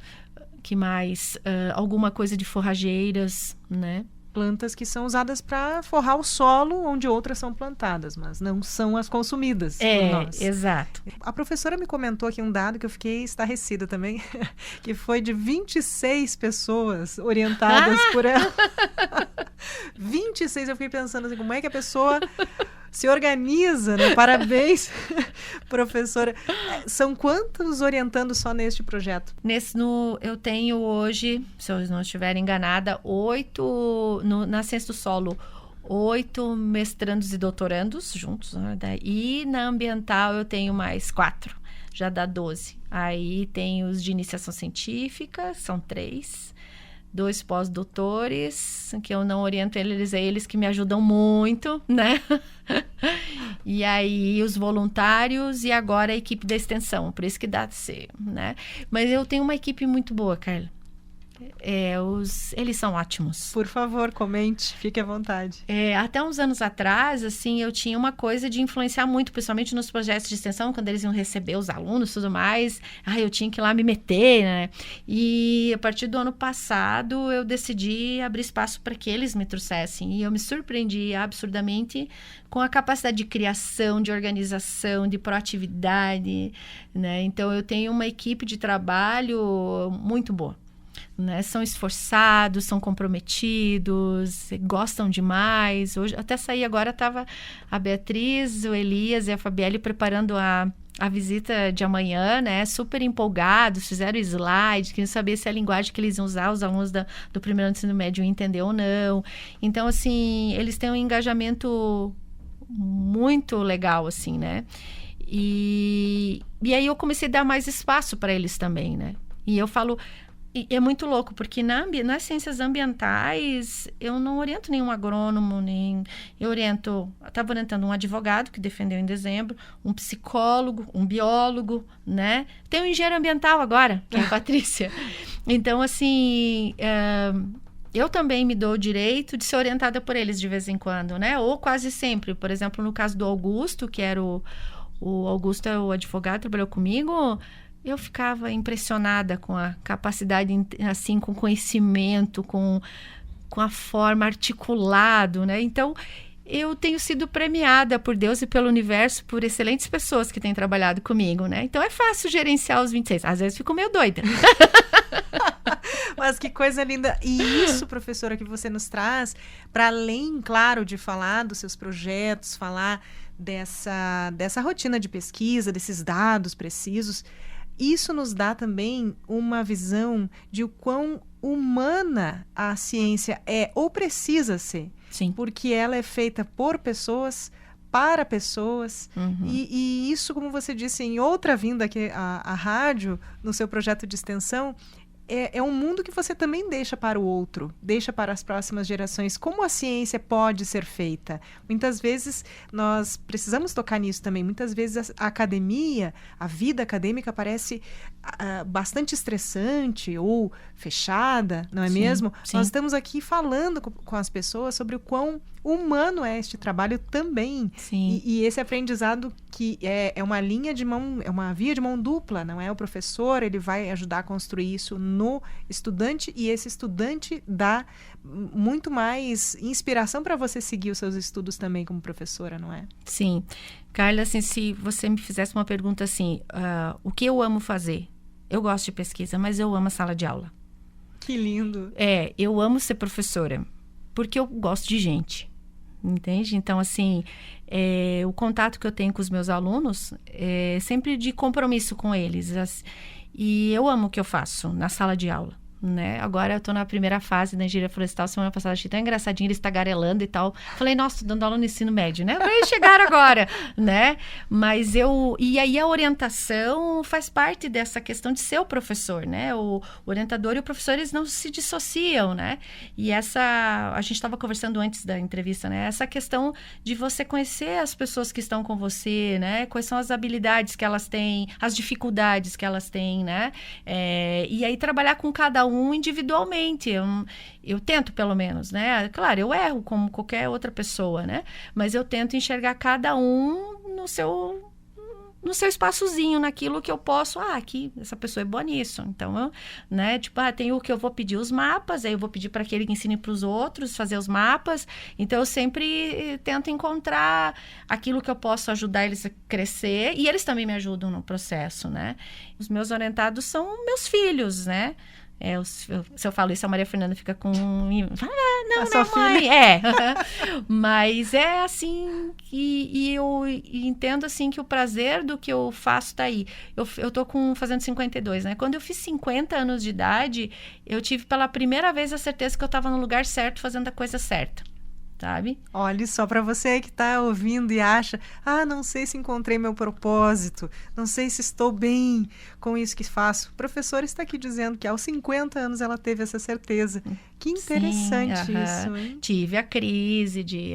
Que mais? Alguma coisa de forrageiras, né? Plantas que são usadas para forrar o solo onde outras são plantadas, mas não são as consumidas por nós. Exato. A professora me comentou aqui um dado que eu fiquei estarrecida também, que foi de 26 pessoas orientadas por ela. 26, eu fiquei pensando assim, como é que a pessoa se organiza, né? Parabéns, professora. São quantos orientando só neste projeto? Eu tenho hoje, se eu não estiver enganada, 8, na ciência do solo, 8 mestrandos e doutorandos juntos, né? E na ambiental eu tenho mais 4, já dá 12. Aí tem os de iniciação científica, são 3. 2 pós-doutores, que eu não oriento eles, é eles que me ajudam muito, né? E aí os voluntários e agora a equipe da extensão, por isso que dá de ser, né? Mas eu tenho uma equipe muito boa, Carla. Eles são ótimos. Por favor, comente, fique à vontade. Até uns anos atrás, assim, eu tinha uma coisa de influenciar muito, principalmente nos projetos de extensão, quando eles iam receber os alunos e tudo mais. Eu tinha que ir lá me meter, né? E a partir do ano passado, eu decidi abrir espaço para que eles me trouxessem. E eu me surpreendi absurdamente com a capacidade de criação, de organização, de proatividade, né? Então, eu tenho uma equipe de trabalho muito boa. Né? São esforçados, são comprometidos, gostam demais. Hoje, até sair agora, estava a Beatriz, o Elias e a Fabielle preparando a visita de amanhã, né? Super empolgados, fizeram slide, queriam saber se a linguagem que eles iam usar, os alunos do primeiro ano do ensino médio iam entender ou não. Então, assim, eles têm um engajamento muito legal, assim, né? E aí eu comecei a dar mais espaço para eles também, né? E eu falo... E é muito louco, porque nas ciências ambientais, eu não oriento nenhum agrônomo, eu estava orientando um advogado que defendeu em dezembro, um psicólogo, um biólogo, né? Tem um engenheiro ambiental agora, que é a Patrícia. Então, assim, eu também me dou o direito de ser orientada por eles de vez em quando, né? Ou quase sempre. Por exemplo, no caso do Augusto, que era o Augusto é o advogado, trabalhou comigo... Eu ficava impressionada com a capacidade, assim, com conhecimento, com a forma articulado, né? Então, eu tenho sido premiada por Deus e pelo universo por excelentes pessoas que têm trabalhado comigo, né? Então, é fácil gerenciar os 26. Às vezes, fico meio doida. Mas que coisa linda. E isso, professora, que você nos traz, para além, claro, de falar dos seus projetos, falar dessa rotina de pesquisa, desses dados precisos... Isso nos dá também uma visão de o quão humana a ciência é ou precisa ser. Sim. Porque ela é feita por pessoas, para pessoas. Uhum. E isso, como você disse, em outra vinda aqui à rádio, no seu projeto de extensão, é um mundo que você também deixa para o outro, deixa para as próximas gerações. Como a ciência pode ser feita? Muitas vezes nós precisamos tocar nisso também. Muitas vezes a academia, a vida acadêmica parece bastante estressante ou fechada, não é mesmo? Sim. Nós estamos aqui falando com as pessoas sobre o quão humano é este trabalho também. Sim. E esse aprendizado que é uma linha de mão, é uma via de mão dupla, não é? O professor, ele vai ajudar a construir isso no estudante e esse estudante dá muito mais inspiração para você seguir os seus estudos também como professora, não é? Sim. Carla, assim, se você me fizesse uma pergunta assim, o que eu amo fazer? Eu gosto de pesquisa, mas eu amo a sala de aula. Que lindo! Eu amo ser professora, porque eu gosto de gente. Entende? Então, assim, o contato que eu tenho com os meus alunos é sempre de compromisso com eles. E eu amo o que eu faço na sala de aula, né? Agora eu tô na primeira fase da engenharia florestal, semana passada achei tão engraçadinho, eles tagarelando e tal. Falei, nossa, tô dando aula no ensino médio, né? Eles chegaram agora, né? Mas e aí a orientação faz parte dessa questão de ser o professor, né? O orientador e o professor, eles não se dissociam, né? E a gente estava conversando antes da entrevista, né? Essa questão de você conhecer as pessoas que estão com você, né? Quais são as habilidades que elas têm, as dificuldades que elas têm, né? E aí trabalhar com cada um individualmente. Eu tento, pelo menos, né? Claro, eu erro como qualquer outra pessoa, né? Mas eu tento enxergar cada um no seu espaçozinho, naquilo que eu posso, aqui, essa pessoa é boa nisso. Então, né, tipo, tem o que eu vou pedir os mapas, aí eu vou pedir para que ele ensine para os outros fazer os mapas. Então, eu sempre tento encontrar aquilo que eu posso ajudar eles a crescer, e eles também me ajudam no processo, né? Os meus orientados são meus filhos, né? Se eu falo isso, a Maria Fernanda fica com... não, mãe. Mas é assim, e eu entendo assim que o prazer do que eu faço tá aí. Eu tô fazendo 52, né? Quando eu fiz 50 anos de idade, eu tive pela primeira vez a certeza que eu tava no lugar certo, fazendo a coisa certa. Sabe? Olha só, para você que está ouvindo e acha, não sei se encontrei meu propósito, não sei se estou bem com isso que faço. O professor está aqui dizendo que aos 50 anos ela teve essa certeza. Que interessante. Sim, isso, hein? Tive a crise de,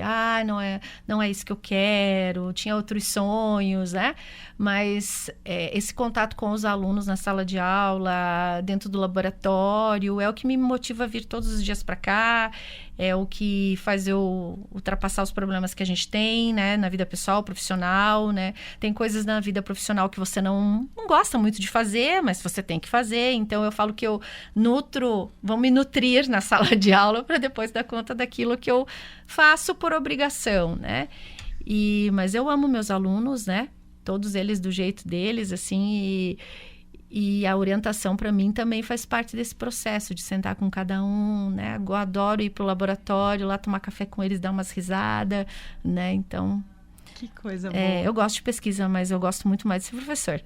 não é isso que eu quero, tinha outros sonhos, né? Mas esse contato com os alunos na sala de aula, dentro do laboratório, é o que me motiva a vir todos os dias para cá, é o que faz eu ultrapassar os problemas que a gente tem, né? Na vida pessoal, profissional, né? Tem coisas na vida profissional que você não gosta muito de fazer, mas você tem que fazer. Então, eu falo que eu vou me nutrir na sala de aula para depois dar conta daquilo que eu faço por obrigação, né? Mas eu amo meus alunos, né? Todos eles do jeito deles, assim, e a orientação para mim também faz parte desse processo de sentar com cada um, né? Eu adoro ir pro laboratório, lá tomar café com eles, dar umas risadas, né? Então... Que coisa boa. Eu gosto de pesquisa, mas eu gosto muito mais de ser professor.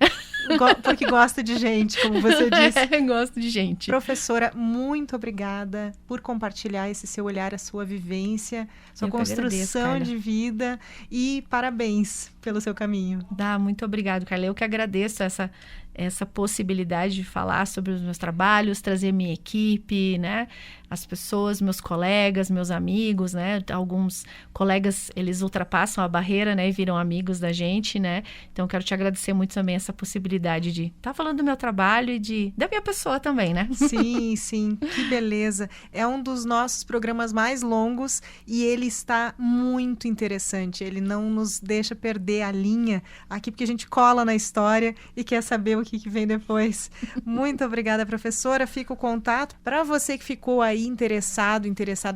Porque gosta de gente, como você disse. Gosto de gente. Professora, muito obrigada por compartilhar esse seu olhar, a sua vivência, sua construção de vida, e parabéns pelo seu caminho. Muito obrigado, Carla. Eu que agradeço essa possibilidade de falar sobre os meus trabalhos, trazer minha equipe, né? As pessoas, meus colegas, meus amigos, né? Alguns colegas, eles ultrapassam a barreira, né? E viram amigos da gente, né? Então, quero te agradecer muito também essa possibilidade de estar falando do meu trabalho e da minha pessoa também, né? Sim, sim. Que beleza. É um dos nossos programas mais longos e ele está muito interessante. Ele não nos deixa perder a linha aqui, porque a gente cola na história e quer saber o que vem depois. Muito obrigada, professora. Fica o contato para você que ficou aí interessada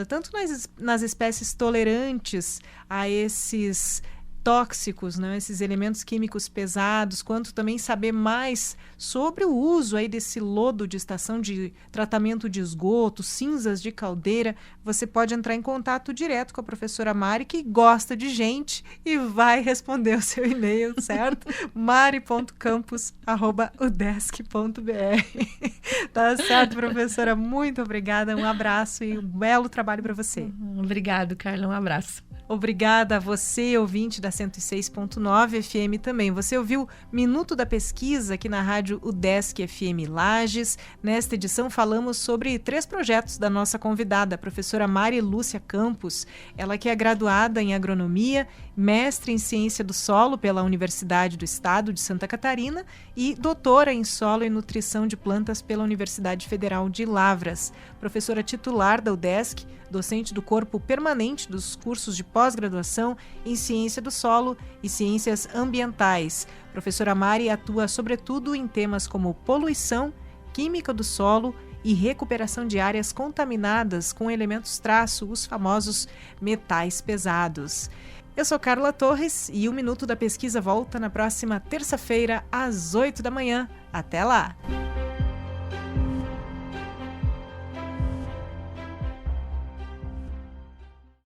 tanto nas espécies tolerantes a esses tóxicos, né, esses elementos químicos pesados, quanto também saber mais sobre o uso aí desse lodo de estação de tratamento de esgoto, cinzas de caldeira. Você pode entrar em contato direto com a professora Mari, que gosta de gente e vai responder o seu e-mail, certo? mari.campus@udesc.br. Tá certo, professora? Muito obrigada, um abraço e um belo trabalho para você. Obrigado, Carla, um abraço. Obrigada a você, ouvinte da 106.9 FM também. Você ouviu Minuto da Pesquisa aqui na rádio UDESC FM Lages. Nesta edição falamos sobre 3 projetos da nossa convidada, a professora Mari Lúcia Campos. Ela que é graduada em Agronomia, mestre em Ciência do Solo pela Universidade do Estado de Santa Catarina e doutora em Solo e Nutrição de Plantas pela Universidade Federal de Lavras. Professora titular da UDESC, docente do corpo permanente dos cursos de pós-graduação em Ciência do Solo e Ciências Ambientais. Professora Mari atua sobretudo em temas como poluição, química do solo e recuperação de áreas contaminadas com elementos traço, os famosos metais pesados. Eu sou Carla Torres e o Minuto da Pesquisa volta na próxima terça-feira às 8 da manhã. Até lá!